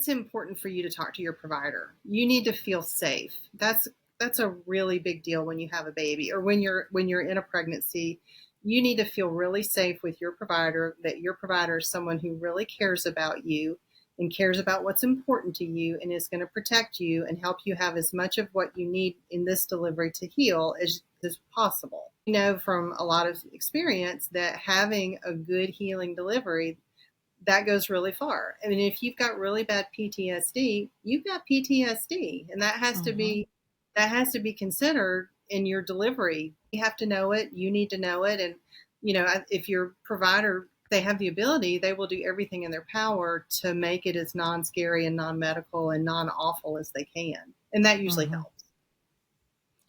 it's important for you to talk to your provider. You need to feel safe. That's a really big deal when you have a baby or when you're in a pregnancy. You need to feel really safe with your provider, that your provider is someone who really cares about you and cares about what's important to you and is going to protect you and help you have as much of what you need in this delivery to heal as possible. You know from a lot of experience that having a good healing delivery, that goes really far. I mean, if you've got really bad PTSD, you've got PTSD, and that has to be considered in your delivery. You have to know it. You need to know it. And, if your provider, they have the ability, they will do everything in their power to make it as non-scary and non-medical and non-awful as they can. And that usually helps.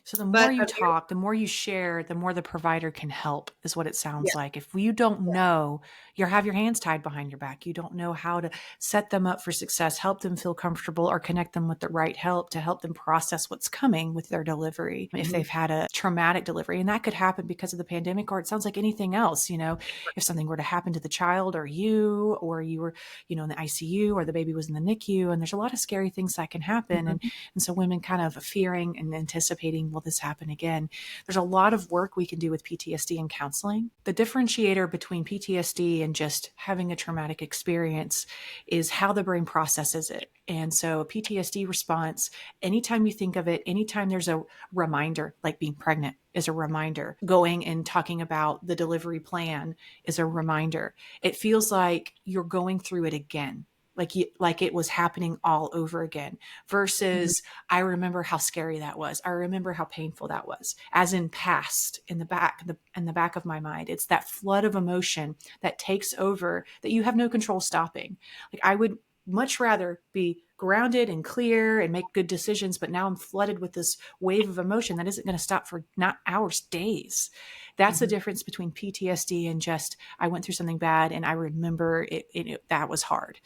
So the more you talk, the more you share, the more the provider can help, is what it sounds like. If you don't know, you have your hands tied behind your back. You don't know how to set them up for success, help them feel comfortable, or connect them with the right help to help them process what's coming with their delivery. If they've had a traumatic delivery, and that could happen because of the pandemic, or it sounds like anything else, if something were to happen to the child or you were, in the ICU, or the baby was in the NICU, and there's a lot of scary things that can happen. And so women kind of fearing and anticipating, will this happen again? There's a lot of work we can do with PTSD and counseling. The differentiator between PTSD and just having a traumatic experience is how the brain processes it. And so a PTSD response, anytime you think of it, anytime there's a reminder, like being pregnant is a reminder, going and talking about the delivery plan is a reminder. It feels like you're going through it again. Like it was happening all over again, versus I remember how scary that was. I remember how painful that was, as in past, in the back of my mind. It's that flood of emotion that takes over that you have no control stopping. Like, I would much rather be grounded and clear and make good decisions, but now I'm flooded with this wave of emotion that isn't going to stop for not hours, days. That's the difference between PTSD and just, I went through something bad and I remember it that was hard.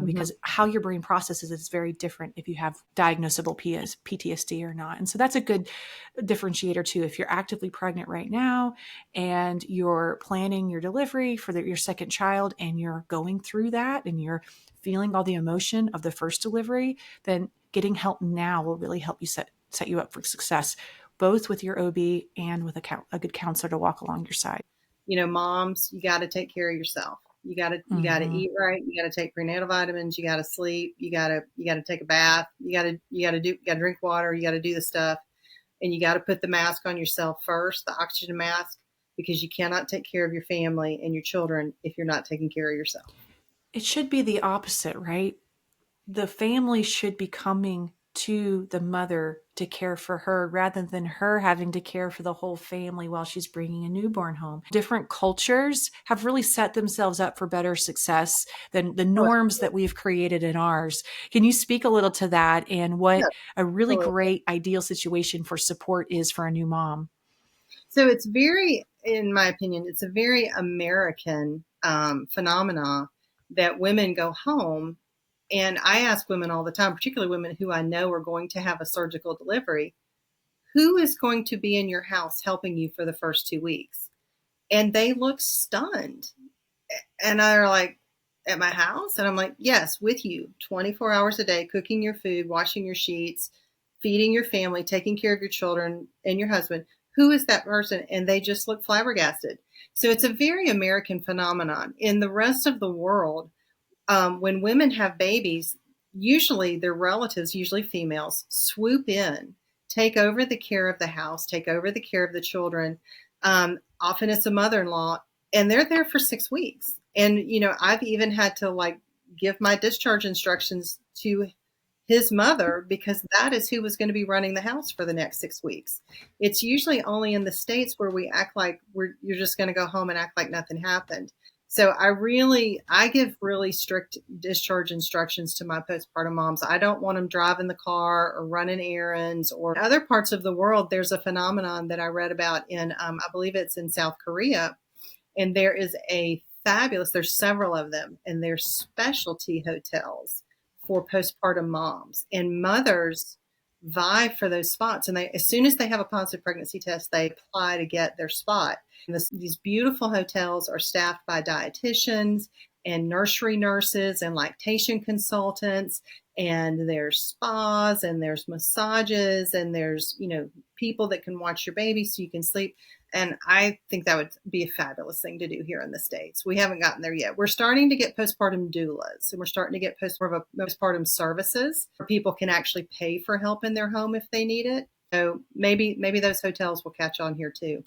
Because how your brain processes it is very different if you have diagnosable PTSD or not. And so that's a good differentiator too. If you're actively pregnant right now and you're planning your delivery for your second child, and you're going through that and you're feeling all the emotion of the first delivery, then getting help now will really help you set you up for success, both with your OB and with a good counselor to walk along your side. Moms, you got to take care of yourself. You got to eat right. You got to take prenatal vitamins. You got to sleep. You got to take a bath. You got to drink water. You got to do the stuff, and you got to put the mask on yourself first, the oxygen mask, because you cannot take care of your family and your children if you're not taking care of yourself. It should be the opposite, right? The family should be coming to the mother to care for her, rather than her having to care for the whole family while she's bringing a newborn home. Different cultures have really set themselves up for better success than the norms that we've created in ours. Can you speak a little to that, and what a really great ideal situation for support is for a new mom? So it's in my opinion, it's a very American phenomena that women go home. And I ask women all the time, particularly women who I know are going to have a surgical delivery, who is going to be in your house helping you for the first 2 weeks? And they look stunned. And they're like, at my house? And I'm like, yes, with you, 24 hours a day, cooking your food, washing your sheets, feeding your family, taking care of your children and your husband. Who is that person? And they just look flabbergasted. So it's a very American phenomenon. In the rest of the world, when women have babies, usually their relatives, usually females, swoop in, take over the care of the house, take over the care of the children. Often it's a mother-in-law, and they're there for 6 weeks. And, I've even had to give my discharge instructions to his mother, because that is who was going to be running the house for the next 6 weeks. It's usually only in the States where we act like you're just going to go home and act like nothing happened. So I give really strict discharge instructions to my postpartum moms. I don't want them driving the car or running errands. Or in other parts of the world, there's a phenomenon that I read about in, I believe it's in South Korea. And there is there's several of them, and they're specialty hotels for postpartum moms. And mothers vie for those spots. And as soon as they have a positive pregnancy test, they apply to get their spot. And these beautiful hotels are staffed by dietitians, and nursery nurses and lactation consultants, and there's spas and there's massages and there's, people that can watch your baby so you can sleep. And I think that would be a fabulous thing to do here in the States. We haven't gotten there yet. We're starting to get postpartum doulas, and we're starting to get postpartum services where people can actually pay for help in their home if they need it. So maybe those hotels will catch on here too.